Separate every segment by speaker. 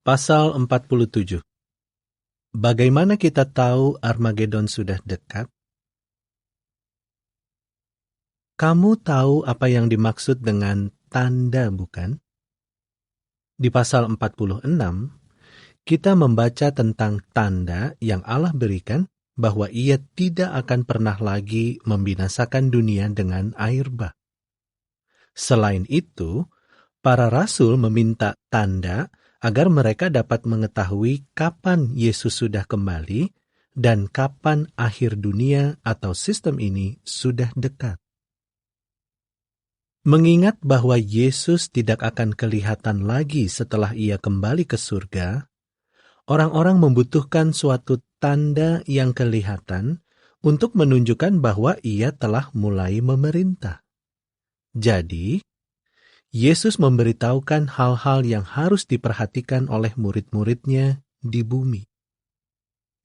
Speaker 1: Pasal 47. Bagaimana kita tahu Armagedon sudah dekat? Kamu tahu apa yang dimaksud dengan tanda, bukan? Di pasal 46, kita membaca tentang tanda yang Allah berikan bahwa Ia tidak akan pernah lagi membinasakan dunia dengan air bah. Selain itu, para rasul meminta tanda agar mereka dapat mengetahui kapan Yesus sudah kembali dan kapan akhir dunia atau sistem ini sudah dekat. Mengingat bahwa Yesus tidak akan kelihatan lagi setelah Ia kembali ke surga, orang-orang membutuhkan suatu tanda yang kelihatan untuk menunjukkan bahwa Ia telah mulai memerintah. Jadi, Yesus memberitahukan hal-hal yang harus diperhatikan oleh murid-muridnya di bumi.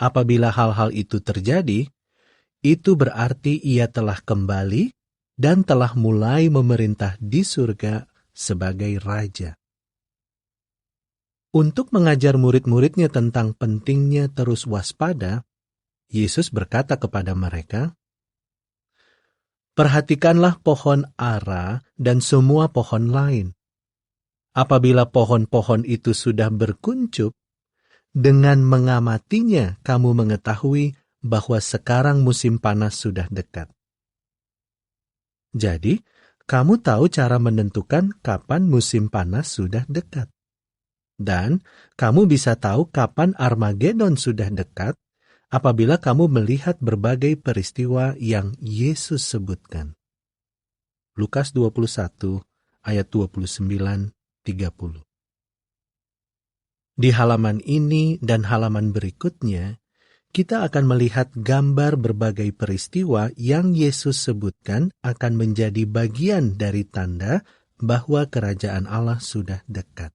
Speaker 1: Apabila hal-hal itu terjadi, itu berarti Ia telah kembali dan telah mulai memerintah di surga sebagai Raja. Untuk mengajar murid-muridnya tentang pentingnya terus waspada, Yesus berkata kepada mereka, "Perhatikanlah pohon ara dan semua pohon lain. Apabila pohon-pohon itu sudah berkuncup, dengan mengamatinya kamu mengetahui bahwa sekarang musim panas sudah dekat." Jadi, kamu tahu cara menentukan kapan musim panas sudah dekat. Dan kamu bisa tahu kapan Armagedon sudah dekat apabila kamu melihat berbagai peristiwa yang Yesus sebutkan. Lukas 21 ayat 29-30. Di halaman ini dan halaman berikutnya, kita akan melihat gambar berbagai peristiwa yang Yesus sebutkan akan menjadi bagian dari tanda bahwa kerajaan Allah sudah dekat.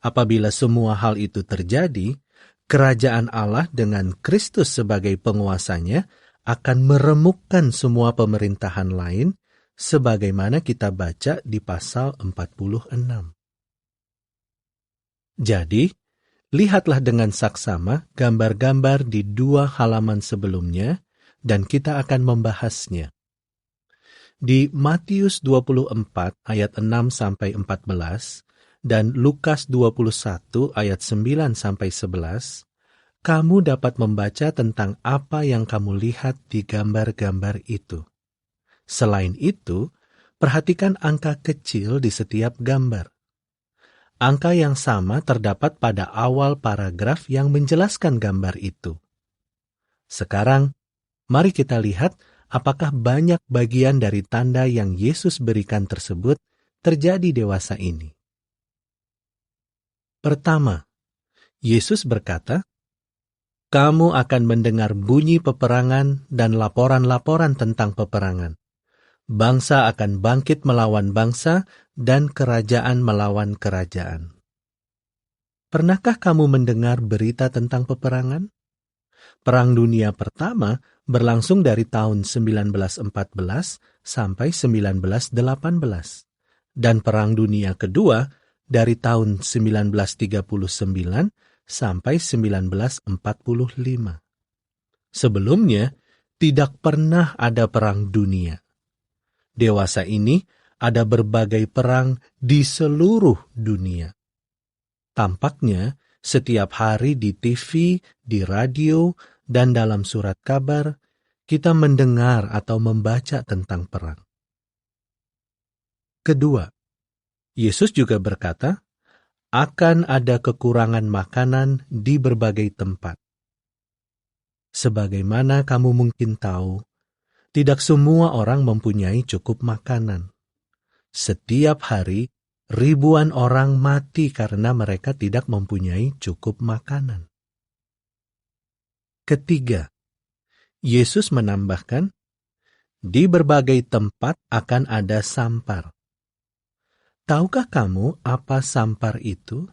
Speaker 1: Apabila semua hal itu terjadi, kerajaan Allah dengan Kristus sebagai penguasanya akan meremukkan semua pemerintahan lain, sebagaimana kita baca di pasal 46. Jadi, lihatlah dengan saksama gambar-gambar di 2 halaman sebelumnya, dan kita akan membahasnya. Di Matius 24 ayat 6-14 dan Lukas 21 ayat 9-11, kamu dapat membaca tentang apa yang kamu lihat di gambar-gambar itu. Selain itu, perhatikan angka kecil di setiap gambar. Angka yang sama terdapat pada awal paragraf yang menjelaskan gambar itu. Sekarang, mari kita lihat apakah banyak bagian dari tanda yang Yesus berikan tersebut terjadi dewasa ini. Pertama, Yesus berkata, "Kamu akan mendengar bunyi peperangan dan laporan-laporan tentang peperangan. Bangsa akan bangkit melawan bangsa dan kerajaan melawan kerajaan." Pernahkah kamu mendengar berita tentang peperangan? Perang Dunia Pertama berlangsung dari tahun 1914 sampai 1918, dan Perang Dunia Kedua dari tahun 1939 sampai 1945. Sebelumnya, tidak pernah ada perang dunia. Dewasa ini ada berbagai perang di seluruh dunia. Tampaknya setiap hari di TV, di radio, dan dalam surat kabar, kita mendengar atau membaca tentang perang. Kedua, Yesus juga berkata, akan ada kekurangan makanan di berbagai tempat. Sebagaimana kamu mungkin tahu, tidak semua orang mempunyai cukup makanan. Setiap hari, ribuan orang mati karena mereka tidak mempunyai cukup makanan. Ketiga, Yesus menambahkan, di berbagai tempat akan ada sampar. Tahukah kamu apa sampar itu?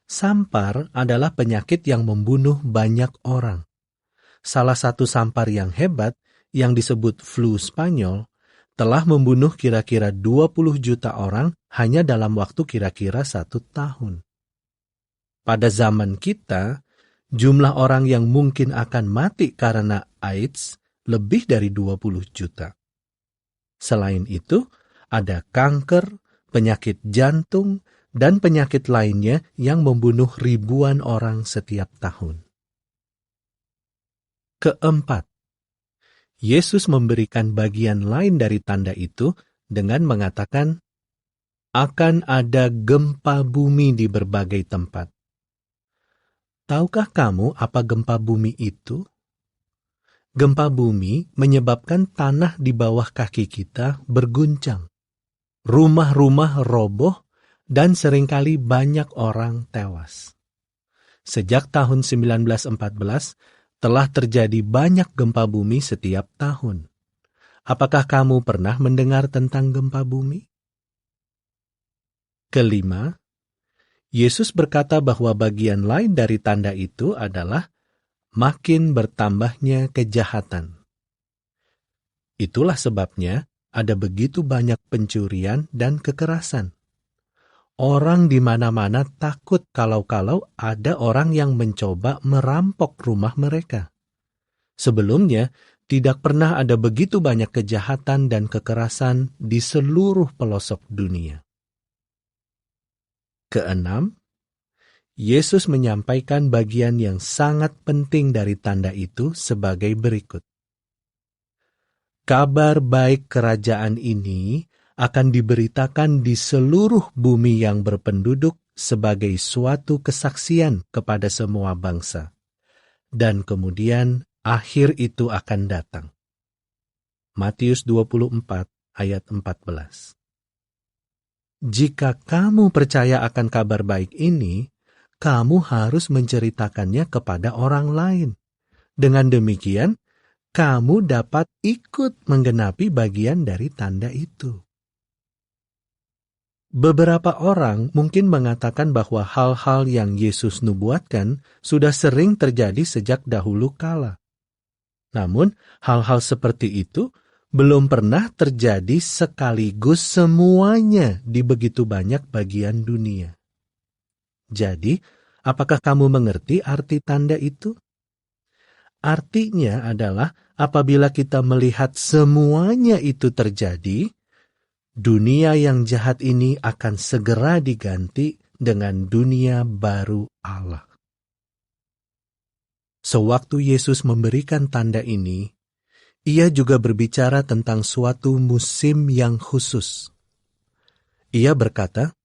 Speaker 1: Sampar adalah penyakit yang membunuh banyak orang. Salah satu sampar yang hebat, yang disebut flu Spanyol, telah membunuh kira-kira 20 juta orang hanya dalam waktu kira-kira 1 tahun. pada zaman kita, jumlah orang yang mungkin akan mati karena AIDS lebih dari 20 juta. Selain itu, ada kanker, penyakit jantung, dan penyakit lainnya yang membunuh ribuan orang setiap tahun. Keempat, Yesus memberikan bagian lain dari tanda itu dengan mengatakan, akan ada gempa bumi di berbagai tempat. Tahukah kamu apa gempa bumi itu? Gempa bumi menyebabkan tanah di bawah kaki kita berguncang. Rumah-rumah roboh dan seringkali banyak orang tewas. Sejak tahun 1914 telah terjadi banyak gempa bumi setiap tahun. Apakah kamu pernah mendengar tentang gempa bumi? Kelima, Yesus berkata bahwa bagian lain dari tanda itu adalah makin bertambahnya kejahatan. Itulah sebabnya ada begitu banyak pencurian dan kekerasan. Orang di mana-mana takut kalau-kalau ada orang yang mencoba merampok rumah mereka. Sebelumnya, tidak pernah ada begitu banyak kejahatan dan kekerasan di seluruh pelosok dunia. Keenam, Yesus menyampaikan bagian yang sangat penting dari tanda itu sebagai berikut. Kabar baik kerajaan ini akan diberitakan di seluruh bumi yang berpenduduk sebagai suatu kesaksian kepada semua bangsa. Dan kemudian akhir itu akan datang. Matius 24 ayat 14. Jika kamu percaya akan kabar baik ini, kamu harus menceritakannya kepada orang lain. Dengan demikian, kamu dapat ikut menggenapi bagian dari tanda itu. Beberapa orang mungkin mengatakan bahwa hal-hal yang Yesus nubuatkan sudah sering terjadi sejak dahulu kala. Namun, hal-hal seperti itu belum pernah terjadi sekaligus semuanya di begitu banyak bagian dunia. Jadi, apakah kamu mengerti arti tanda itu? Artinya adalah apabila kita melihat semuanya itu terjadi, dunia yang jahat ini akan segera diganti dengan dunia baru Allah. Sewaktu Yesus memberikan tanda ini, Ia juga berbicara tentang suatu musim yang khusus. Ia berkata,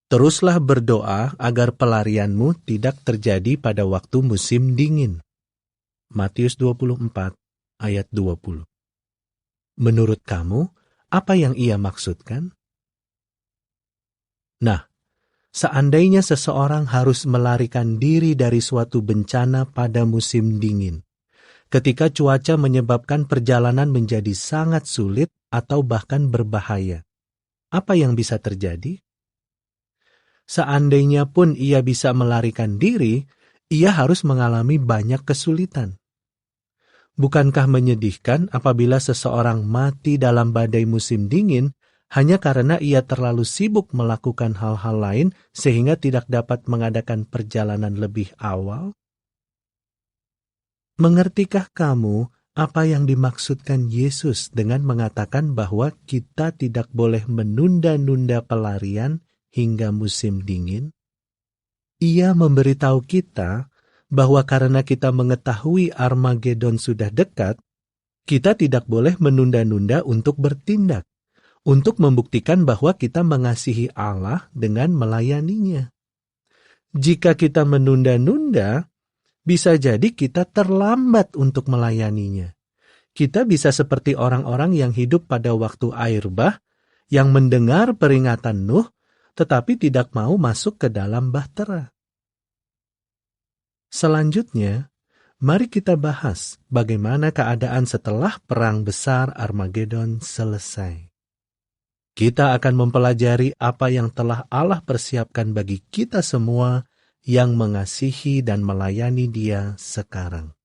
Speaker 1: teruslah berdoa agar pelarianmu tidak terjadi pada waktu musim dingin. Matius 24 ayat 20. Menurut kamu, apa yang ia maksudkan? Nah, seandainya seseorang harus melarikan diri dari suatu bencana pada musim dingin, ketika cuaca menyebabkan perjalanan menjadi sangat sulit atau bahkan berbahaya, apa yang bisa terjadi? Seandainya pun ia bisa melarikan diri, ia harus mengalami banyak kesulitan. Bukankah menyedihkan apabila seseorang mati dalam badai musim dingin hanya karena ia terlalu sibuk melakukan hal-hal lain sehingga tidak dapat mengadakan perjalanan lebih awal? Mengertikah kamu apa yang dimaksudkan Yesus dengan mengatakan bahwa kita tidak boleh menunda-nunda pelarian hingga musim dingin? Ia memberitahu kita bahwa karena kita mengetahui Armagedon sudah dekat, kita tidak boleh menunda-nunda untuk bertindak, untuk membuktikan bahwa kita mengasihi Allah dengan melayaninya. Jika kita menunda-nunda, bisa jadi kita terlambat untuk melayaninya. Kita bisa seperti orang-orang yang hidup pada waktu air bah, yang mendengar peringatan Nuh, tetapi tidak mau masuk ke dalam bahtera. Selanjutnya, mari kita bahas bagaimana keadaan setelah perang besar Armagedon selesai. Kita akan mempelajari apa yang telah Allah persiapkan bagi kita semua yang mengasihi dan melayani Dia sekarang.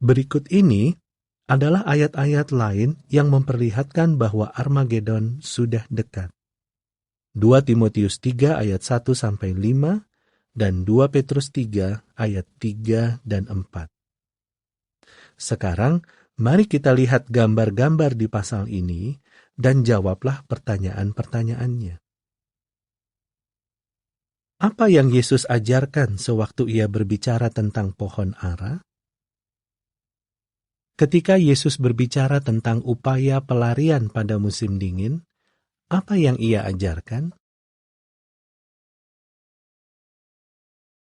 Speaker 1: Berikut ini adalah ayat-ayat lain yang memperlihatkan bahwa Armagedon sudah dekat. 2 Timotius 3 ayat 1-5, dan 2 Petrus 3 ayat 3 dan 4. Sekarang, mari kita lihat gambar-gambar di pasal ini dan jawablah pertanyaan-pertanyaannya. Apa yang Yesus ajarkan sewaktu ia berbicara tentang pohon ara? Ketika Yesus berbicara tentang upaya pelarian pada musim dingin, apa yang ia ajarkan?